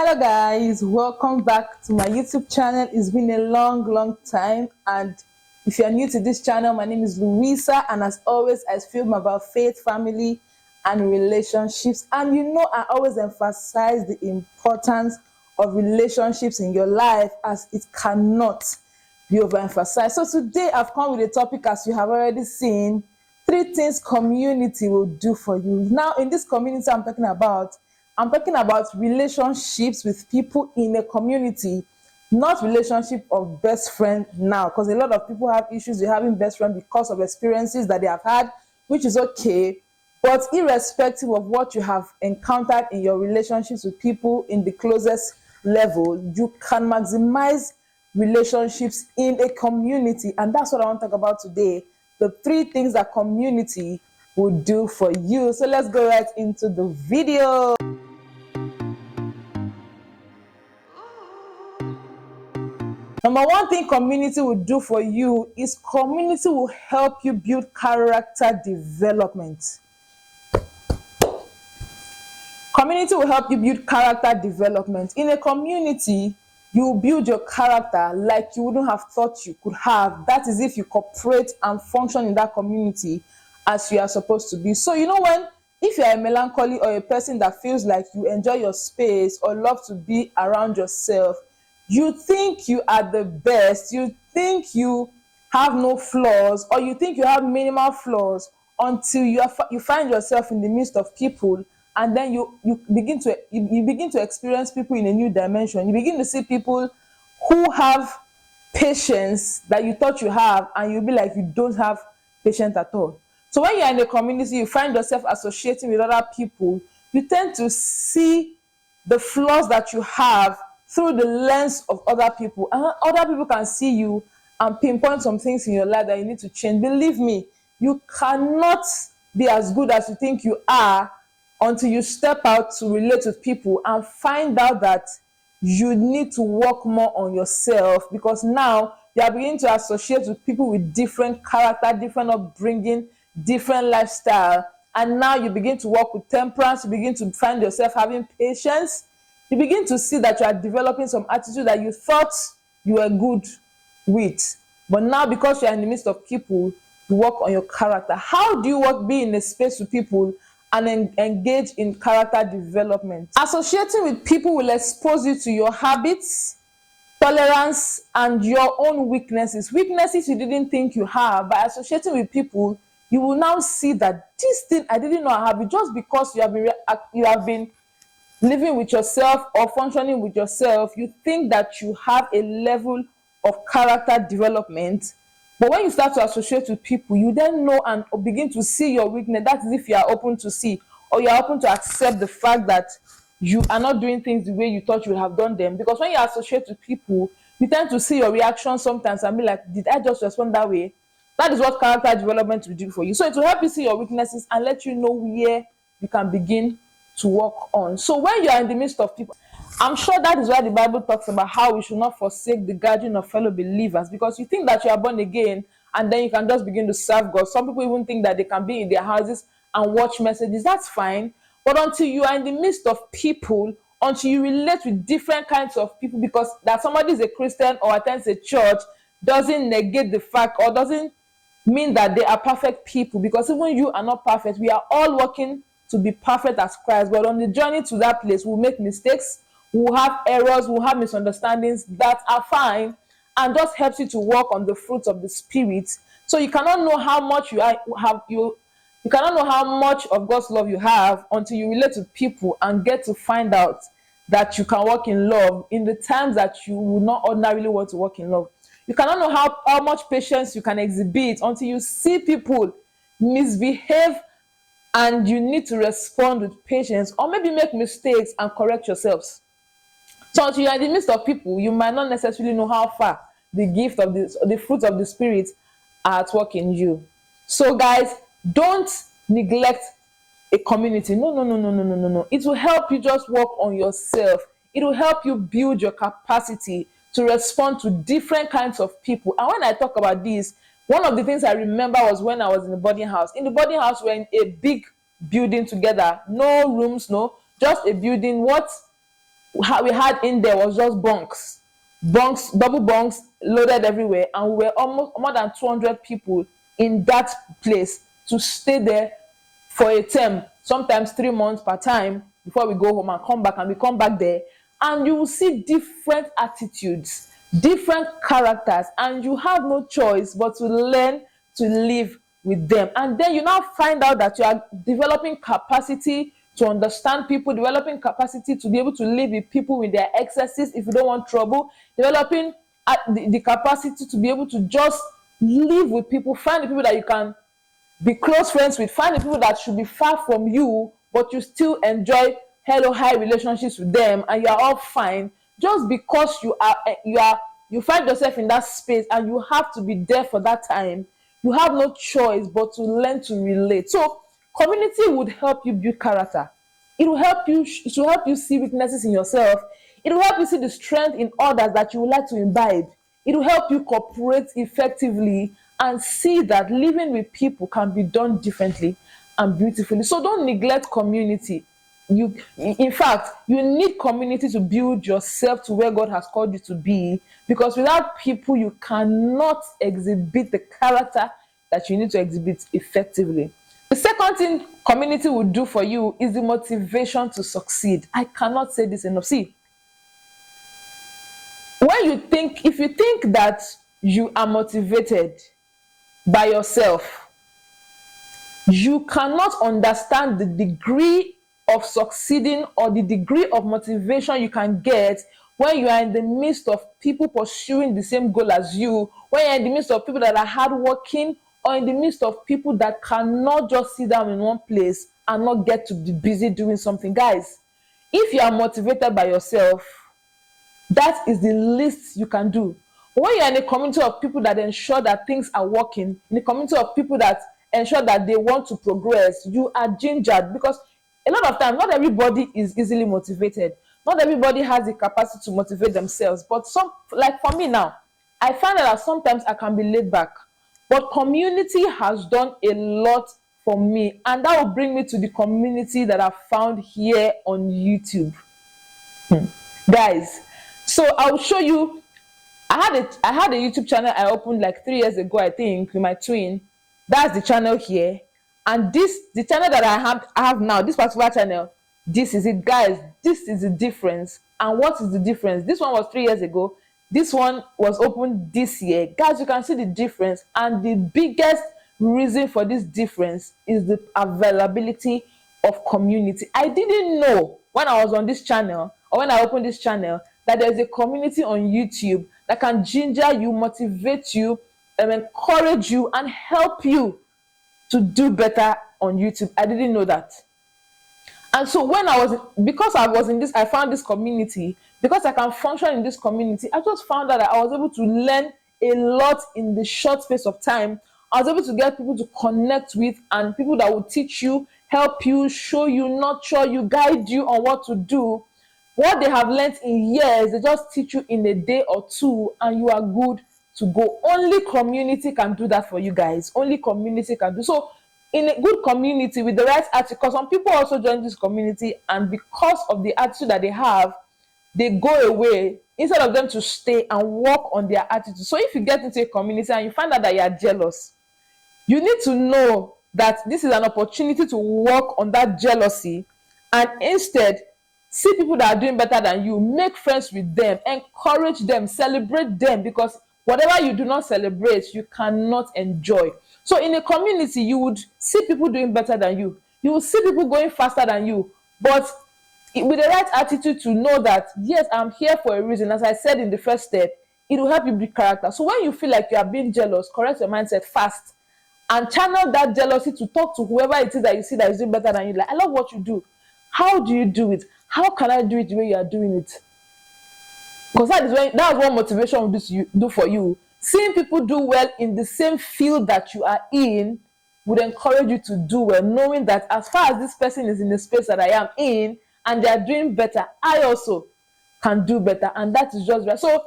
Hello guys, welcome back to my YouTube channel. It's been a long time, and if you are new to this channel, my name is Louisa, and as always I film about faith, family and relationships. And you know, I always emphasize the importance of relationships in your life, as it cannot be overemphasized. So today I've come with a topic, as you have already seen: 3 things community will do for you. Now, in this community I'm talking about relationships with people in a community, not relationship of best friend now, because a lot of people have issues with having best friend because of experiences that they have had, which is okay. But irrespective of what you have encountered in your relationships with people in the closest level, you can maximize relationships in a community. And that's what I want to talk about today: the 3 things that community would do for you. So let's go right into the video. Number 1 thing community will do for you is community will help you build character development. Community will help you build character development. In a community, you will build your character like you wouldn't have thought you could have. That is if you cooperate and function in that community as you are supposed to be. So you know, if you are a melancholy or a person that feels like you enjoy your space or love to be around yourself, you think you are the best, you think you have no flaws, or you think you have minimal flaws, until you find yourself in the midst of people, and then you begin to experience people in a new dimension. You begin to see people who have patience that you thought you have, and you'll be like, you don't have patience at all. So when you're in the community, you find yourself associating with other people, you tend to see the flaws that you have through the lens of other people. And other people can see you and pinpoint some things in your life that you need to change. Believe me, you cannot be as good as you think you are until you step out to relate with people and find out that you need to work more on yourself, because now you are beginning to associate with people with different character, different upbringing, different lifestyle. And now you begin to work with temperance, you begin to find yourself having patience. You begin to see that you are developing some attitude that you thought you were good with. But now, because you are in the midst of people, you work on your character. How do you be in a space with people and engage in character development? Associating with people will expose you to your habits, tolerance, and your own weaknesses. Weaknesses you didn't think you have. By associating with people, you will now see that this thing I didn't know I have it, just because you have been living with yourself or functioning with yourself. You think that you have a level of character development, but when you start to associate with people, you then know and begin to see your weakness. That is if you are open to see, or you are open to accept the fact that you are not doing things the way you thought you would have done them. Because when you associate with people, you tend to see your reaction sometimes and be like, did I just respond that way? That is what character development will do for you. So it will help you see your weaknesses and let you know where you can begin to work on. So when you are in the midst of people, I'm sure that is why the Bible talks about how we should not forsake the gathering of fellow believers, because you think that you are born again and then you can just begin to serve God. Some people even think that they can be in their houses and watch messages. That's fine. But until you are in the midst of people, until you relate with different kinds of people, because that somebody is a Christian or attends a church doesn't negate the fact, or doesn't mean that they are perfect people, because even you are not perfect. We are all working to be perfect as Christ, but on the journey to that place, we'll make mistakes, we'll have errors, we'll have misunderstandings. That are fine, and just helps you to work on the fruits of the Spirit. So you cannot know how much you cannot know how much of God's love you have until you relate to people and get to find out that you can walk in love in the times that you would not ordinarily want to walk in love. You cannot know how much patience you can exhibit until you see people misbehave and you need to respond with patience, or maybe make mistakes and correct yourselves. So until you are in the midst of people, you might not necessarily know how far the fruit of the Spirit are at work in you. So guys, don't neglect a community. No. It will help you just work on yourself. It will help you build your capacity to respond to different kinds of people. And when I talk about this, one of the things I remember was when I was in the boarding house. In the boarding house, we're in a big building together. No rooms, just a building. What we had in there was just bunks, double bunks loaded everywhere, and we were almost more than 200 people in that place to stay there for a term, sometimes 3 months per time before we go home and come back, and we come back there, and you will see different attitudes, different characters, and you have no choice but to learn to live with them. And then you now find out that you are developing capacity to understand people, developing capacity to be able to live with people with their excesses if you don't want trouble, developing the capacity to be able to just live with people, find the people that you can be close friends with, find the people that should be far from you, but you still enjoy hello high relationships with them, and you are all fine, just because you find yourself in that space and you have to be there for that time. You have no choice but to learn to relate. So community would help you build character. It will help you, it will help you see weaknesses in yourself. It will help you see the strength in others that you would like to imbibe. It will help you cooperate effectively and see that living with people can be done differently and beautifully. So don't neglect community. In fact, you need community to build yourself to where God has called you to be, because without people you cannot exhibit the character that you need to exhibit effectively. The second thing community will do for you is the motivation to succeed. I cannot say this enough. See, if you think that you are motivated by yourself, you cannot understand the degree of succeeding or the degree of motivation you can get when you are in the midst of people pursuing the same goal as you, when you're in the midst of people that are hardworking, or in the midst of people that cannot just sit down in one place and not get to be busy doing something. Guys, if you are motivated by yourself, that is the least you can do. When you're in a community of people that ensure that things are working, in a community of people that ensure that they want to progress, you are gingered, because a lot of times not everybody is easily motivated. Not everybody has the capacity to motivate themselves. But some, like for me now, I find that sometimes I can be laid back. But community has done a lot for me, and that will bring me to the community that I found here on YouTube. Guys, so I'll show you. I had a YouTube channel I opened like 3 years ago, I think, with my twin. That's the channel here. And the channel that I have now, this particular channel, this is it, guys. This is the difference. And what is the difference? This one was 3 years ago. This one was opened this year. Guys, you can see the difference. And the biggest reason for this difference is the availability of community. I didn't know when I was on this channel, or when I opened this channel, that there's a community on YouTube that can ginger you, motivate you, encourage you, and help you to do better on YouTube. I didn't know that. And so because I found this community, because I can function in this community, I just found out that I was able to learn a lot in the short space of time. I was able to get people to connect with, and people that will teach you, help you, show you, nurture you, guide you on what to do. What they have learned in years, they just teach you in a day or two, and you are good to go. Only community can do that for you guys. Only community can do. So in a good community with the right attitude, because some people also join this community, and because of the attitude that they have, they go away instead of them to stay and work on their attitude. So if you get into a community and you find out that you are jealous, you need to know that this is an opportunity to work on that jealousy, and instead see people that are doing better than you, make friends with them, encourage them, celebrate them, because whatever you do not celebrate, you cannot enjoy. So in a community, you would see people doing better than you. You will see people going faster than you, but with the right attitude to know that, yes, I'm here for a reason. As I said in the first step, it will help you build character. So when you feel like you are being jealous, correct your mindset fast and channel that jealousy to talk to whoever it is that you see that is doing better than you. Like, I love what you do. How do you do it? How can I do it the way you are doing it? Because that's what motivation will do for you. Seeing people do well in the same field that you are in would encourage you to do well, knowing that as far as this person is in the space that I am in and they are doing better, I also can do better. And that is just right. So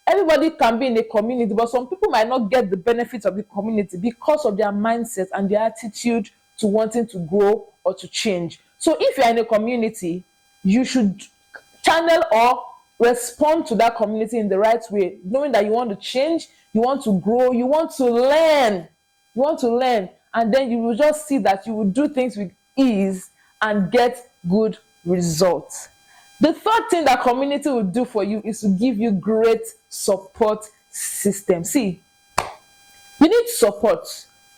everybody can be in a community, but some people might not get the benefits of the community because of their mindset and their attitude to wanting to grow or to change. So if you're in a community, you should channel or respond to that community in the right way, knowing that you want to change, you want to grow, you want to learn. You want to learn, and then you will just see that you will do things with ease and get good results. The third thing that community will do for you is to give you great support system. See, you need support.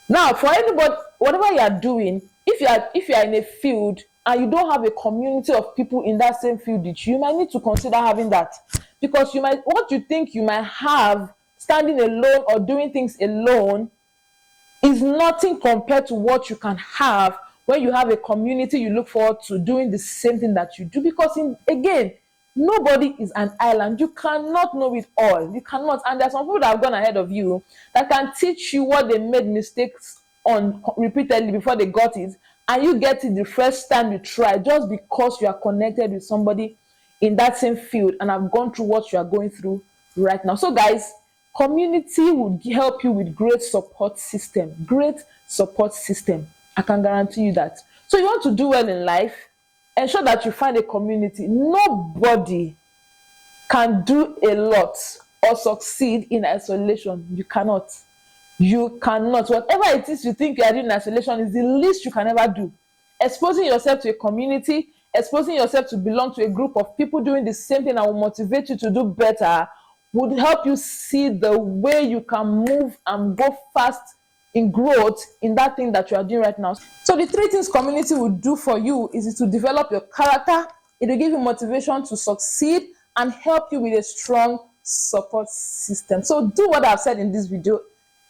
Now, for anybody, whatever you are doing, if you are in a field and you don't have a community of people in that same field with you, you might need to consider having that, because you might, what you think you might have standing alone or doing things alone is nothing compared to what you can have when you have a community you look forward to doing the same thing that you do. Because again, nobody is an island. You cannot know it all. You cannot. And there's some people that have gone ahead of you that can teach you what they made mistakes on repeatedly before they got it, and you get it the first time you try, just because you are connected with somebody in that same field and have gone through what you are going through right now. So guys, community would help you with great support system. Great support system. I can guarantee you that. So you want to do well in life, ensure that you find a community. Nobody can do a lot or succeed in isolation. You cannot. You cannot. Whatever it is you think you are doing in isolation is the least you can ever do. Exposing yourself to a community, exposing yourself to belong to a group of people doing the same thing that will motivate you to do better would help you see the way you can move and go fast in growth in that thing that you are doing right now. So the three things community will do for you is to develop your character, it will give you motivation to succeed, and help you with a strong support system. So do what I've said in this video,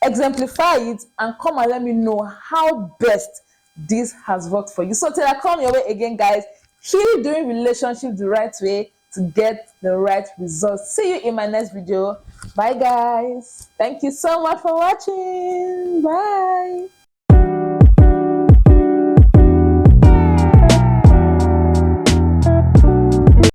exemplify it, and come and let me know how best this has worked for you. So till I come your way again, guys, keep doing relationships the right way to get the right results. See you in my next video. Bye guys. Thank you so much for watching. Bye.